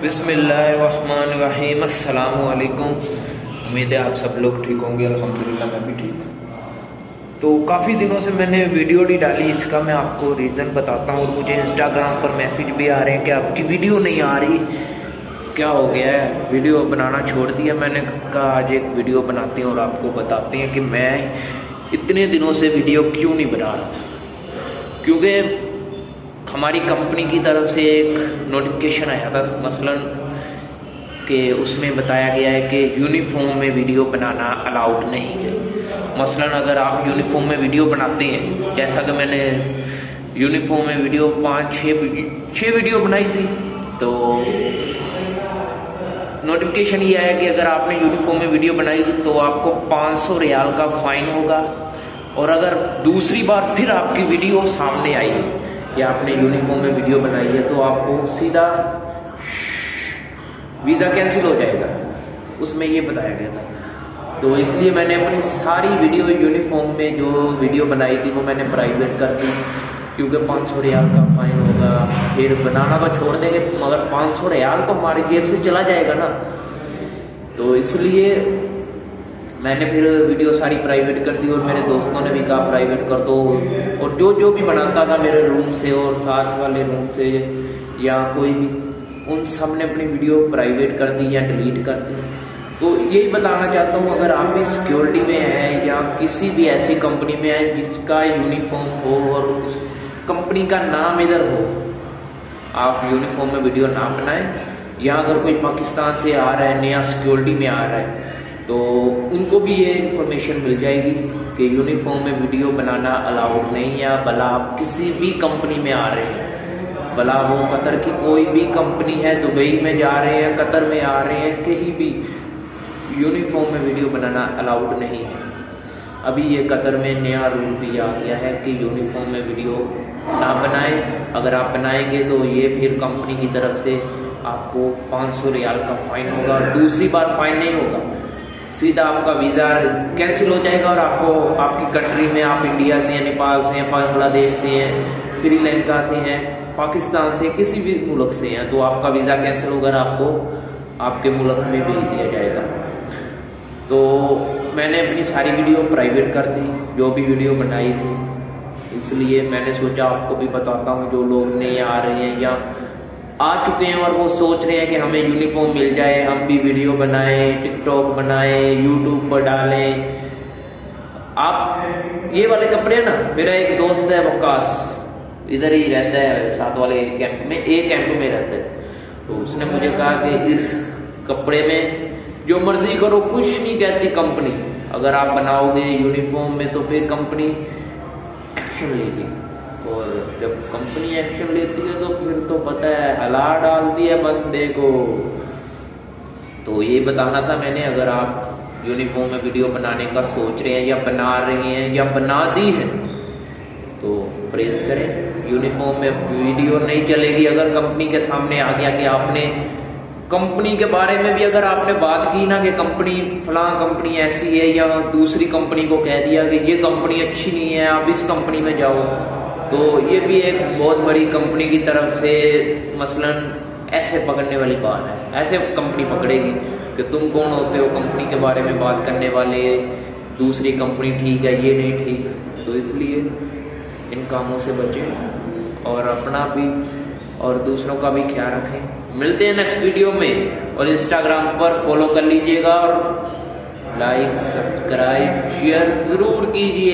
बिस्मिल्लाहिर्रहमानिर्रहीम। अस्सलाम वालेकुम। उम्मीद है आप सब लोग ठीक होंगे। अल्हम्दुलिल्लाह मैं भी ठीक। तो काफ़ी दिनों से मैंने वीडियो नहीं डाली, इसका मैं आपको रीज़न बताता हूँ। और मुझे इंस्टाग्राम पर मैसेज भी आ रहे हैं कि आपकी वीडियो नहीं आ रही, क्या हो गया है, वीडियो बनाना छोड़ दिया। मैंने कहा आज एक वीडियो बनाते हैं और आपको बताते हैं कि मैं इतने दिनों से वीडियो क्यों नहीं बना रहा था। क्योंकि हमारी कंपनी की तरफ से एक नोटिफिकेशन आया था, मसलन कि उसमें बताया गया है कि यूनिफॉर्म में वीडियो बनाना अलाउड नहीं है। मसलन अगर आप यूनिफॉर्म में वीडियो बनाते हैं, जैसा कि मैंने यूनिफॉर्म में वीडियो 5-6 वीडियो बनाई थी, तो नोटिफिकेशन ये आया कि अगर आपने यूनिफॉर्म में वीडियो बनाई तो आपको 500 रियाल का फाइन होगा। और अगर दूसरी बार फिर आपकी वीडियो सामने आई है या आपने यूनिफॉर्म में वीडियो बनाई है तो आपको सीधा वीज़ा कैंसिल हो जाएगा। उसमें ये बताया गया था। तो इसलिए मैंने अपनी सारी वीडियो यूनिफॉर्म में जो वीडियो बनाई थी वो मैंने प्राइवेट कर दी, क्योंकि 500 रियाल का फाइन होगा। फिर बनाना तो छोड़ देंगे मगर 500 रियाल तो हमारी जेब से चला जाएगा ना। तो इसलिए मैंने फिर वीडियो सारी प्राइवेट कर दी और मेरे दोस्तों ने भी कहा प्राइवेट कर दो। और जो भी बनाता था मेरे रूम से और साथ वाले रूम से या कोई भी, उन सब ने अपनी वीडियो प्राइवेट कर दी या डिलीट कर दी। तो यही बताना चाहता हूँ, अगर आप भी सिक्योरिटी में हैं या किसी भी ऐसी कंपनी में हैं जिसका यूनिफॉर्म हो और उस कंपनी का नाम इधर हो, आप यूनिफॉर्म में वीडियो ना बनाएं। या अगर कोई पाकिस्तान से आ रहा है, नया सिक्योरिटी में आ रहा है, तो उनको भी ये इन्फॉर्मेशन मिल जाएगी कि यूनिफॉर्म में वीडियो बनाना अलाउड नहीं है। भला आप किसी भी कंपनी में आ रहे हैं, भला वो कतर की कोई भी कंपनी है, दुबई में जा रहे हैं, कतर में आ रहे हैं, कहीं भी यूनिफॉर्म में वीडियो बनाना अलाउड नहीं है। अभी ये कतर में नया रूल भी आ गया है कि यूनिफॉर्म में वीडियो ना बनाएं। अगर आप बनाएंगे तो ये फिर कंपनी की तरफ से आपको 500 रियाल का फाइन होगा। दूसरी बार फाइन नहीं होगा, सीधा आपका वीज़ा कैंसिल हो जाएगा और आपको आपकी कंट्री में, आप इंडिया से हैं, नेपाल से हैं, बांग्लादेश से हैं, श्रीलंका से हैं, पाकिस्तान से, किसी भी मुल्क से हैं, तो आपका वीज़ा कैंसिल होगा और आपको आपके मुल्क में भेज दिया जाएगा। तो मैंने अपनी सारी वीडियो प्राइवेट कर दी, जो भी वीडियो बनाई थी। इसलिए मैंने सोचा आपको भी बताता हूँ, जो लोग नए आ रहे हैं या आ चुके हैं और वो सोच रहे हैं कि हमें यूनिफॉर्म मिल जाए, हम भी वीडियो बनाएं, टिकटॉक बनाएं, यूट्यूब पर डालें। आप ये वाले कपड़े ना, मेरा एक दोस्त है वकास, इधर ही रहता है साथ वाले कैंप में, एक कैंप में रहता है। तो उसने मुझे कहा कि इस कपड़े में जो मर्जी करो, कुछ नहीं कहती कंपनी। अगर आप बनाओगे यूनिफॉर्म में तो फिर कंपनी एक्शन लेगी, और जब कंपनी एक्शन लेती है तो फिर तो पता है हला डालती है बंदे को। तो ये बताना था मैंने, अगर आप यूनिफॉर्म में वीडियो बनाने का सोच रहे हैं या बना रहे हैं या बना दी है तो परहेज करें। यूनिफॉर्म में वीडियो नहीं चलेगी। अगर कंपनी के सामने आ गया कि आपने कंपनी के बारे में भी अगर आपने बात की ना कि कंपनी फलां कंपनी ऐसी है, या दूसरी कंपनी को कह दिया कि ये कंपनी अच्छी नहीं है, आप इस कंपनी में जाओ, तो ये भी एक बहुत बड़ी कंपनी की तरफ से मसलन ऐसे पकड़ने वाली बात है। ऐसे कंपनी पकड़ेगी कि तुम कौन होते हो कंपनी के बारे में बात करने वाले, दूसरी कंपनी ठीक है, ये नहीं ठीक। तो इसलिए इन कामों से बचें और अपना भी और दूसरों का भी ख्याल रखें। मिलते हैं नेक्स्ट वीडियो में, और इंस्टाग्राम पर फॉलो कर लीजिएगा और लाइक, सब्सक्राइब, शेयर जरूर कीजिए।